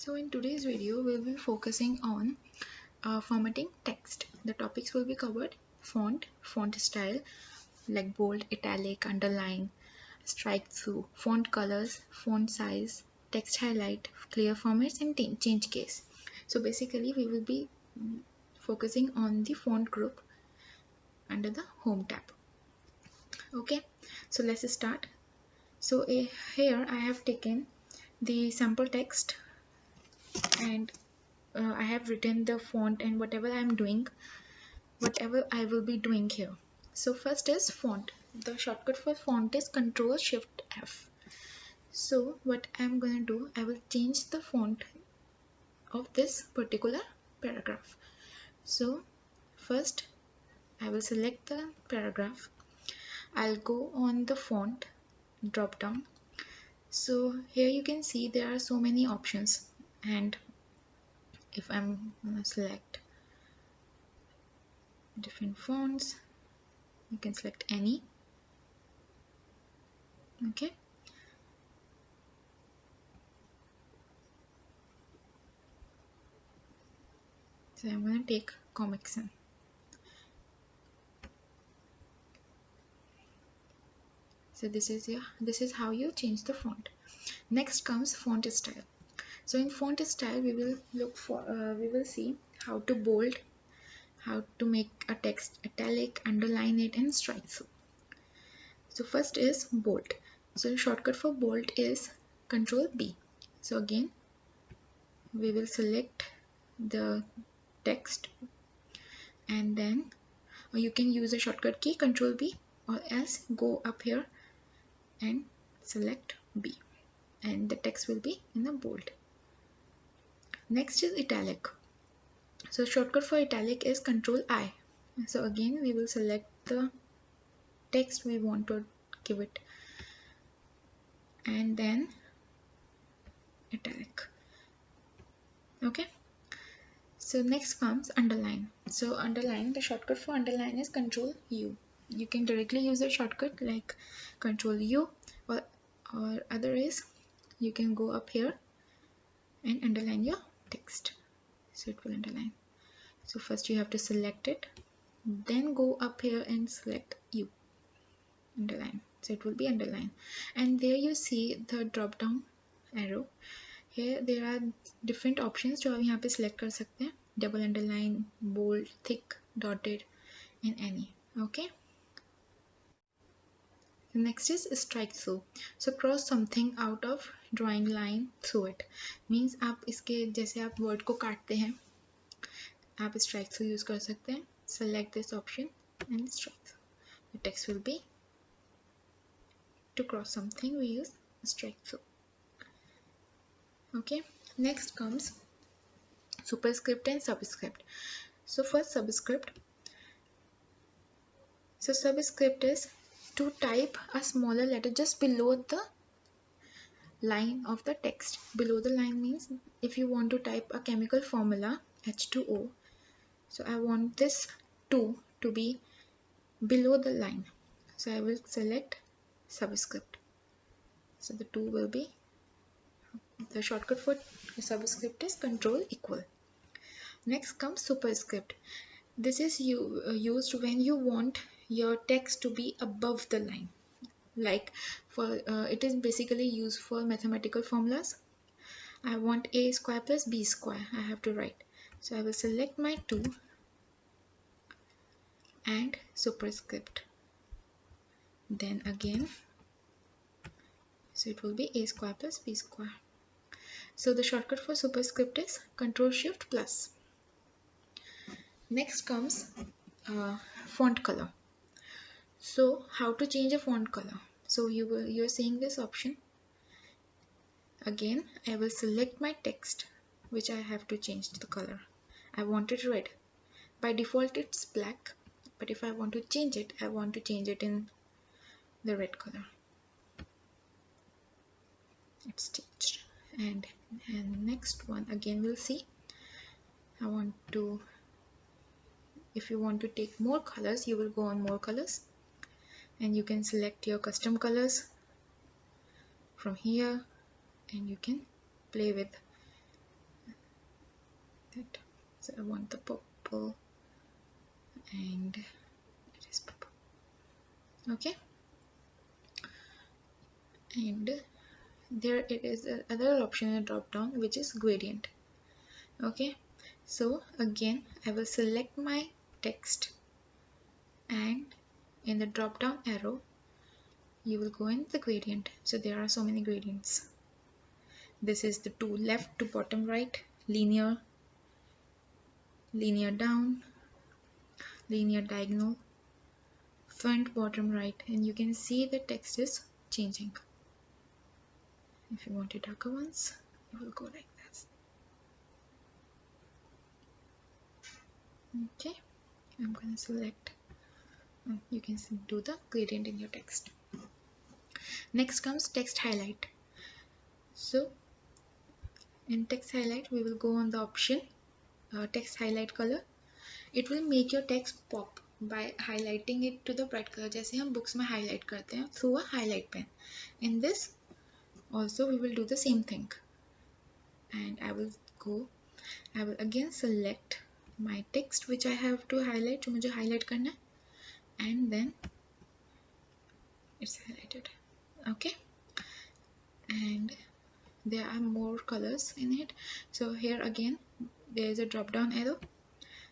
So in today's video, we'll be focusing on formatting text. The topics will be covered: font style like bold, italic, underline, strike through, font colors, font size, text highlight, clear formats, and change case. So basically, we will be focusing on the font group under the Home tab. Okay, so let's start. So here I have taken the sample text and I have written the font and whatever I will be doing here. So first is font. The shortcut for font is Control Shift F. So what I'm going to do, I will change the font of this particular paragraph. So first I will select the paragraph. I'll go on the font drop down. So here you can see there are so many options, and if I'm gonna select different fonts, you can select any. Okay, so I'm going to take Comic Sans. So this is how you change the font. Next comes font style. So in font style we will see how to bold, how to make a text italic, underline it, and strike through. So first is bold. So shortcut for bold is Control B. So again we will select the text, and then you can use a shortcut key Control B, or else go up here and select B, and the text will be in a bold. Next is italic. So shortcut for italic is Control I. So again we will select the text we want to give it, and then italic. Okay, so next comes underline. So underline, the shortcut for underline is Control U. You can directly use a shortcut like Control U, or other is you can go up here and underline your text, so it will underline. So first you have to select it, then go up here and select U, underline, so it will be underline. And there you see the drop down arrow. Here there are different options जो आप यहाँ पे select कर सकते हैं: double underline, bold, thick, dotted, and any. Okay. Next is strike through. So cross something out of drawing line through it. Means आप इसके जैसे आप word को काटते हैं, आप strike through use कर सकते हैं. Select this option and strike through. The text will be, to cross something we use strike through. Okay. Next comes superscript and subscript. So first subscript. So subscript is to type a smaller letter just below the line of the text. Below the line means if you want to type a chemical formula H2O, so I want this 2 to be below the line, so I will select subscript. So the 2 will be, the shortcut for subscript is Control equal. Next comes superscript. This is used when you want your text to be above the line. Like for it is basically used for mathematical formulas. I want a square plus b square, I have to write. So I will select my 2 and superscript. Then again, so it will be a square plus b square. So the shortcut for superscript is Control Shift plus. Next comes font color. So how to change a font color? So you're seeing this option. Again I will select my text, which I have to change the color. I want it red. By default it's black, but if I want to change it, I want to change it in the red color. It's changed. And next one again we'll see. If you want to take more colors, you will go on more colors, and you can select your custom colors from here, and you can play with that. So I want the purple, and it is purple. Okay, and there it is another option in the drop down, which is gradient. Okay, so again I will select my text, and in the drop down arrow you will go in the gradient. So there are so many gradients. This is the two: left to bottom right, linear, linear down, linear diagonal, front bottom right, and you can see the text is changing. If you want a darker ones, you will go like this. Okay, I'm going to select. You can do the gradient in your text. Next comes text highlight. So in text highlight we will go on the option text highlight color. It will make your text pop by highlighting it to the bright color, जैसे हम books में highlight करते हैं through a highlight pen. In this also we will do the same thing, and I will again select my text which I have to highlight, जो मुझे highlight करना है, and then it's highlighted. Okay, and there are more colors in it. So here again there is a drop down arrow.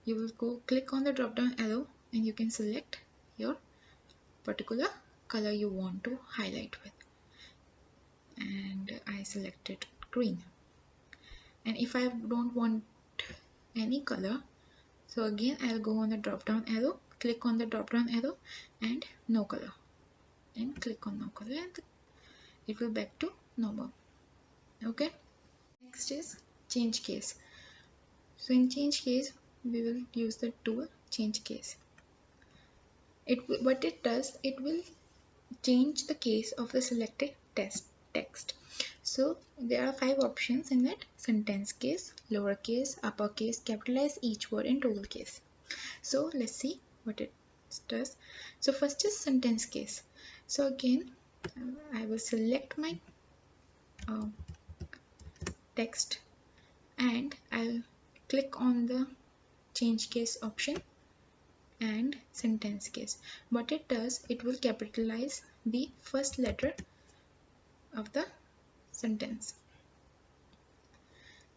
You will go click on the drop down arrow and you can select your particular color you want to highlight with, and I selected green. And if I don't want any color, so again I'll go on the drop down arrow, click on the drop down arrow and no color, and click on no color, and it will back to normal. Okay, next is change case. So in change case we will use the tool change case. What it does, it will change the case of the selected text. So there are 5 options in it: sentence case, lowercase, uppercase, capitalize each word, and total case. So let's see what it does. So first is sentence case. So again I will select my text, and I'll click on the change case option and sentence case. What it does, it will capitalize the first letter of the sentence.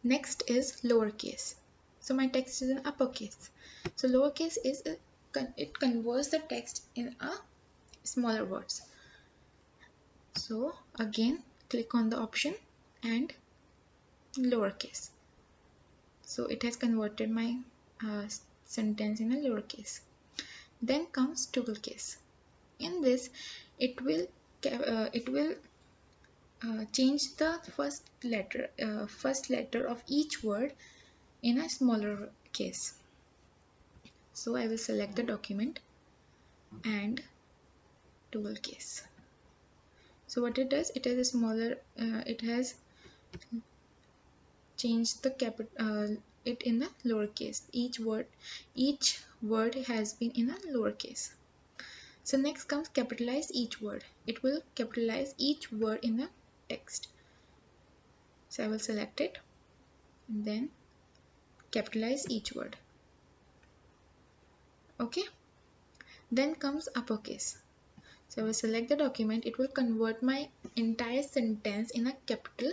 Next is lowercase. So my text is in uppercase. So lowercase is it converts the text in a smaller words. So again click on the option and lowercase. So it has converted my sentence in a lowercase. Then comes total case. In this it will change the first letter of each word in a smaller case. So I will select the document and total case. So what it does, it has a smaller it has changed the it in the lowercase. Each word has been in a lowercase. So next comes capitalize each word. It will capitalize each word in the text. So I will select it and then capitalize each word. Okay, then comes uppercase. So I will select the document. It will convert my entire sentence in a capital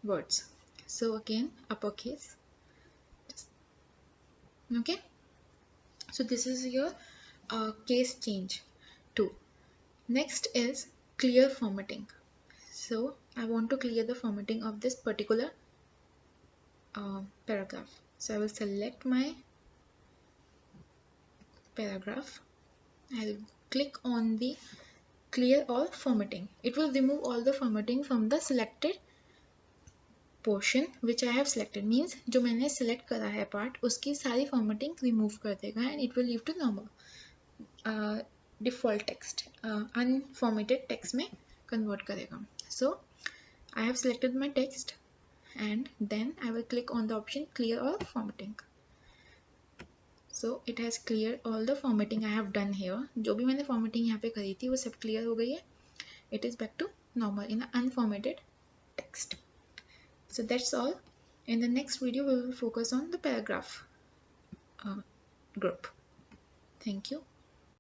words. So again uppercase. Okay, so this is your case change 2. Next is clear formatting. So I want to clear the formatting of this particular paragraph. So I will select my paragraph. I'll click on the clear all formatting. It will remove all the formatting from the selected portion which I have selected. Means जो मैंने select करा है part उसकी सारी formatting remove कर देगा, and it will leave to normal default text, unformatted text में convert करेगा. So I have selected my text and then I will click on the option clear all formatting. So it has cleared all the formatting I have done here. जो भी मैंने formatting यहाँ पे करी थी वो सब clear हो गई है. It is back to normal in an unformatted text. So that's all In the next video, we will focus on the paragraph uh, group. Thank you.